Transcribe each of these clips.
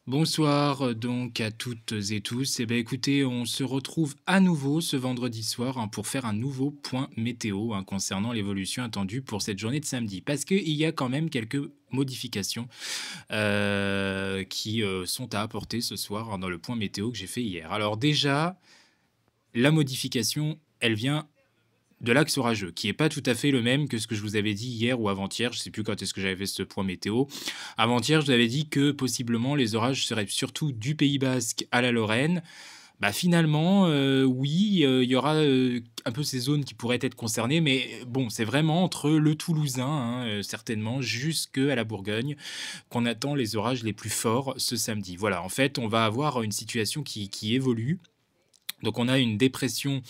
Bonsoir donc à toutes et tous. Eh bien écoutez, on se retrouve à nouveau ce vendredi soir pour faire un nouveau point météo concernant l'évolution attendue pour cette journée de samedi. Parce qu'il y a quand même quelques modifications qui sont à apporter ce soir dans le point météo que j'ai fait hier. Alors déjà, la modification, elle vient de l'axe orageux, qui est pas tout à fait le même que ce que je vous avais dit hier ou avant-hier. Je sais plus quand est-ce que j'avais fait ce point météo. Avant-hier, je vous avais dit que possiblement les orages seraient surtout du Pays basque à la Lorraine. Bah, finalement, oui, il y aura, un peu ces zones qui pourraient être concernées, mais bon, c'est vraiment entre le Toulousain, certainement, jusqu'à la Bourgogne, qu'on attend les orages les plus forts ce samedi. Voilà, en fait, on va avoir une situation qui évolue. Donc on a une dépression,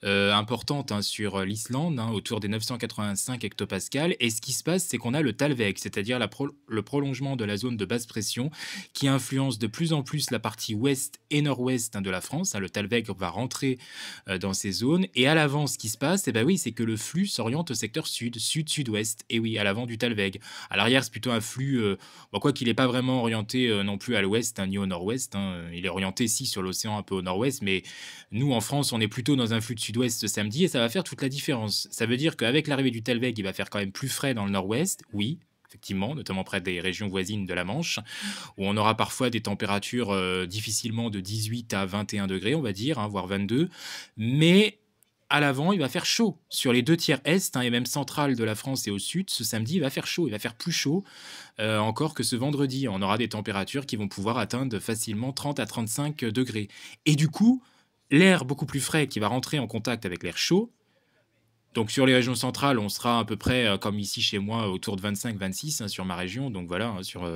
importante, sur, l'Islande, autour des 985 hectopascales et ce qui se passe, c'est qu'on a le Thalweg, c'est-à-dire le prolongement de la zone de basse pression qui influence de plus en plus la partie ouest et nord-ouest, de la France, Le Thalweg va rentrer, dans ces zones et à l'avant, ce qui se passe, et bah, oui, c'est que le flux s'oriente au secteur sud, sud-sud-ouest et oui, à l'avant du Thalweg. À l'arrière, c'est plutôt un flux, bon, quoi qu'il est pas vraiment orienté, non plus à l'ouest, ni au nord-ouest, il est orienté si sur l'océan un peu au nord-ouest, mais nous, en France, on est plutôt dans un flux de sud-ouest ce samedi et ça va faire toute la différence. Ça veut dire qu'avec l'arrivée du Talweg, il va faire quand même plus frais dans le nord-ouest, oui, effectivement, notamment près des régions voisines de la Manche, où on aura parfois des températures difficilement de 18 à 21 degrés, on va dire, voire 22. Mais à l'avant, il va faire chaud. Sur les deux tiers est et même central de la France et au sud, ce samedi, il va faire chaud. Il va faire plus chaud encore que ce vendredi. On aura des températures qui vont pouvoir atteindre facilement 30 à 35 degrés. Et du coup, l'air beaucoup plus frais qui va rentrer en contact avec l'air chaud. Donc sur les régions centrales, on sera à peu près comme ici chez moi autour de 25-26 sur ma région. Donc voilà, sur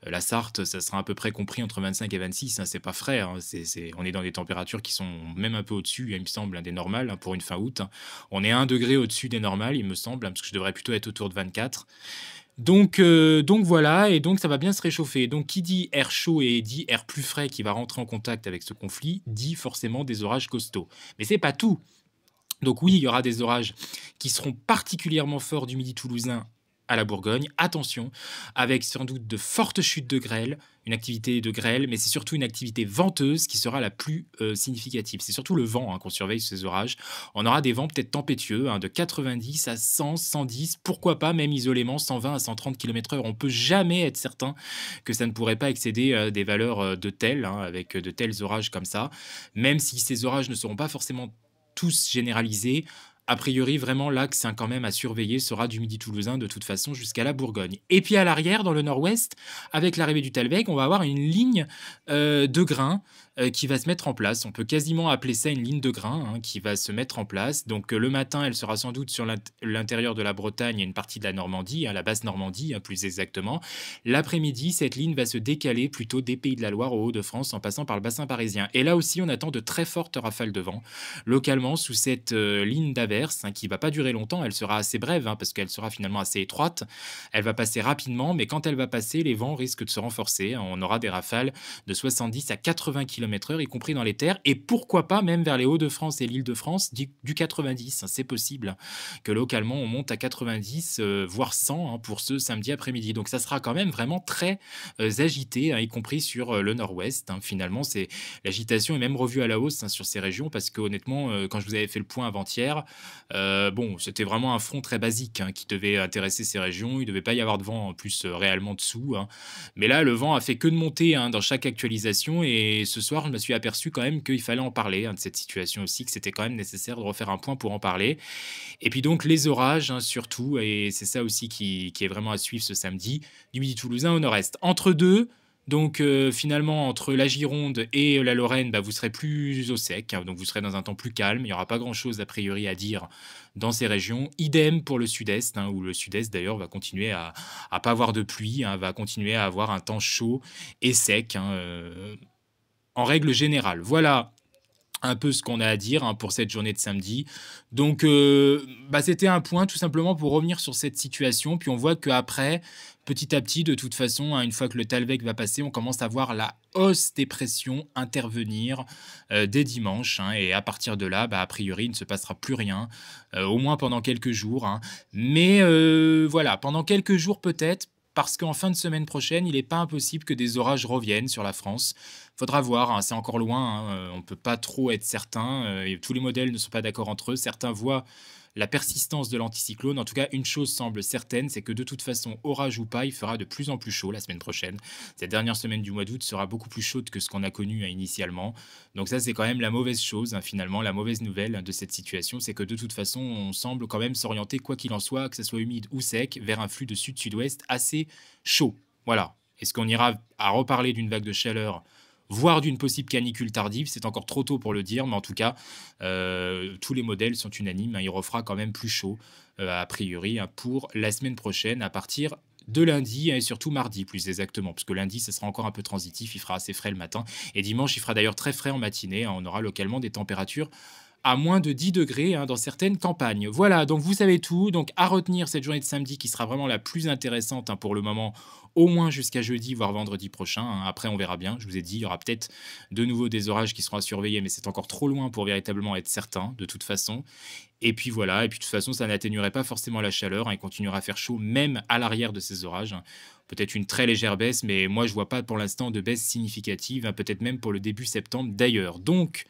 la Sarthe, ça sera à peu près compris entre 25 et 26. C'est pas frais. On est dans des températures qui sont même un peu au-dessus, il me semble, des normales pour une fin août. On est 1 degré au-dessus des normales, il me semble, parce que je devrais plutôt être autour de 24. Donc voilà, et donc ça va bien se réchauffer. Donc qui dit air chaud et dit air plus frais qui va rentrer en contact avec ce conflit, dit forcément des orages costauds. Mais c'est pas tout. Donc oui, il y aura des orages qui seront particulièrement forts du Midi toulousain à la Bourgogne. Attention, avec sans doute de fortes chutes de grêle, une activité de grêle, mais c'est surtout une activité venteuse qui sera la plus significative. C'est surtout le vent qu'on surveille ces orages. On aura des vents peut-être tempétueux, de 90 à 100, 110, pourquoi pas même isolément 120 à 130 km/h. On peut jamais être certain que ça ne pourrait pas excéder des valeurs de telles, avec de tels orages comme ça, même si ces orages ne seront pas forcément tous généralisés. A priori, vraiment, l'axe quand même à surveiller sera du Midi toulousain de toute façon jusqu'à la Bourgogne. Et puis à l'arrière, dans le nord-ouest, avec l'arrivée du Talweg, on va avoir une ligne de grains qui va se mettre en place. On peut quasiment appeler ça une ligne de grains qui va se mettre en place. Donc le matin, elle sera sans doute sur l'intérieur de la Bretagne et une partie de la Normandie, la basse Normandie plus exactement. L'après-midi, cette ligne va se décaler plutôt des Pays de la Loire aux Hauts-de-France en passant par le bassin parisien. Et là aussi, on attend de très fortes rafales de vent localement sous cette ligne d'averse qui va pas durer longtemps. Elle sera assez brève parce qu'elle sera finalement assez étroite. Elle va passer rapidement, mais quand elle va passer, les vents risquent de se renforcer. On aura des rafales de 70 à 80 km/h, y compris dans les terres, et pourquoi pas même vers les Hauts-de-France et l'Île-de-France du 90. C'est possible que localement on monte à 90, voire 100 pour ce samedi après-midi. Donc ça sera quand même vraiment très agité, y compris sur le nord-ouest. Finalement, c'est l'agitation est même revue à la hausse sur ces régions parce que honnêtement, quand je vous avais fait le point avant-hier, bon, c'était vraiment un front très basique qui devait intéresser ces régions. Il ne devait pas y avoir de vent en plus réellement dessous. Mais là, le vent a fait que de monter dans chaque actualisation et ce soir, je me suis aperçu quand même qu'il fallait en parler de cette situation aussi, que c'était quand même nécessaire de refaire un point pour en parler. Et puis donc les orages surtout, et c'est ça aussi qui est vraiment à suivre ce samedi, du Midi toulousain au nord-est. Entre deux, donc finalement, entre la Gironde et la Lorraine, vous serez plus au sec, donc vous serez dans un temps plus calme. Il n'y aura pas grand-chose a priori à dire dans ces régions. Idem pour le sud-est, où le sud-est d'ailleurs va continuer à pas avoir de pluie, va continuer à avoir un temps chaud et sec, en règle générale. Voilà un peu ce qu'on a à dire pour cette journée de samedi. Donc, c'était un point tout simplement pour revenir sur cette situation. Puis on voit qu'après, petit à petit, de toute façon, une fois que le Talweg va passer, on commence à voir la hausse des pressions intervenir dès dimanche. Et à partir de là, a priori, il ne se passera plus rien, au moins pendant quelques jours. Mais voilà, pendant quelques jours peut-être, parce qu'en fin de semaine prochaine, il n'est pas impossible que des orages reviennent sur la France. Faudra voir, hein, c'est encore loin, hein, on ne peut pas trop être certain, et tous les modèles ne sont pas d'accord entre eux. Certains voient la persistance de l'anticyclone. En tout cas, une chose semble certaine, c'est que de toute façon, orage ou pas, il fera de plus en plus chaud la semaine prochaine. Cette dernière semaine du mois d'août sera beaucoup plus chaude que ce qu'on a connu, hein, initialement. Donc ça, c'est quand même la mauvaise chose, hein, finalement. La mauvaise nouvelle, hein, de cette situation, c'est que de toute façon, on semble quand même s'orienter, quoi qu'il en soit, que ce soit humide ou sec, vers un flux de sud-sud-ouest assez chaud. Voilà. Est-ce qu'on ira à reparler d'une vague de chaleur, voire d'une possible canicule tardive? C'est encore trop tôt pour le dire, mais en tout cas, tous les modèles sont unanimes, hein, il refera quand même plus chaud, a priori, hein, pour la semaine prochaine, à partir de lundi, hein, et surtout mardi plus exactement, parce que lundi, ce sera encore un peu transitif, il fera assez frais le matin, et dimanche, il fera d'ailleurs très frais en matinée, hein, on aura localement des températures à moins de 10 degrés, hein, dans certaines campagnes. Voilà, donc vous savez tout. Donc à retenir cette journée de samedi qui sera vraiment la plus intéressante, hein, pour le moment, au moins jusqu'à jeudi, voire vendredi prochain, hein. Après, on verra bien. Je vous ai dit, il y aura peut-être de nouveau des orages qui seront à surveiller, mais c'est encore trop loin pour véritablement être certain, de toute façon. Et puis voilà, et puis de toute façon, ça n'atténuerait pas forcément la chaleur, hein, il continuera à faire chaud même à l'arrière de ces orages, hein. Peut-être une très légère baisse, mais moi je vois pas pour l'instant de baisse significative, hein, peut-être même pour le début septembre d'ailleurs. Donc,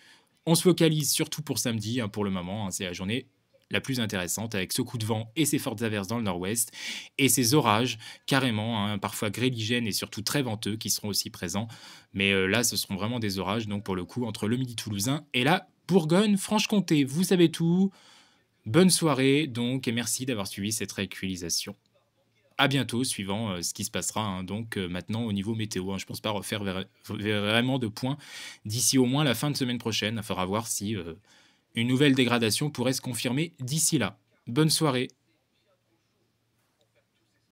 on se focalise surtout pour samedi, hein, pour le moment, hein, c'est la journée la plus intéressante avec ce coup de vent et ces fortes averses dans le nord-ouest et ces orages carrément, hein, parfois grêligènes et surtout très venteux qui seront aussi présents. Mais là, ce seront vraiment des orages, donc pour le coup, entre le midi toulousain et la Bourgogne-Franche-Comté. Vous savez tout. Bonne soirée donc et merci d'avoir suivi cette réactualisation. À bientôt, suivant ce qui se passera, hein, donc maintenant au niveau météo, hein. Je ne pense pas refaire vraiment de points d'ici au moins la fin de semaine prochaine. Il faudra voir si une nouvelle dégradation pourrait se confirmer d'ici là. Bonne soirée.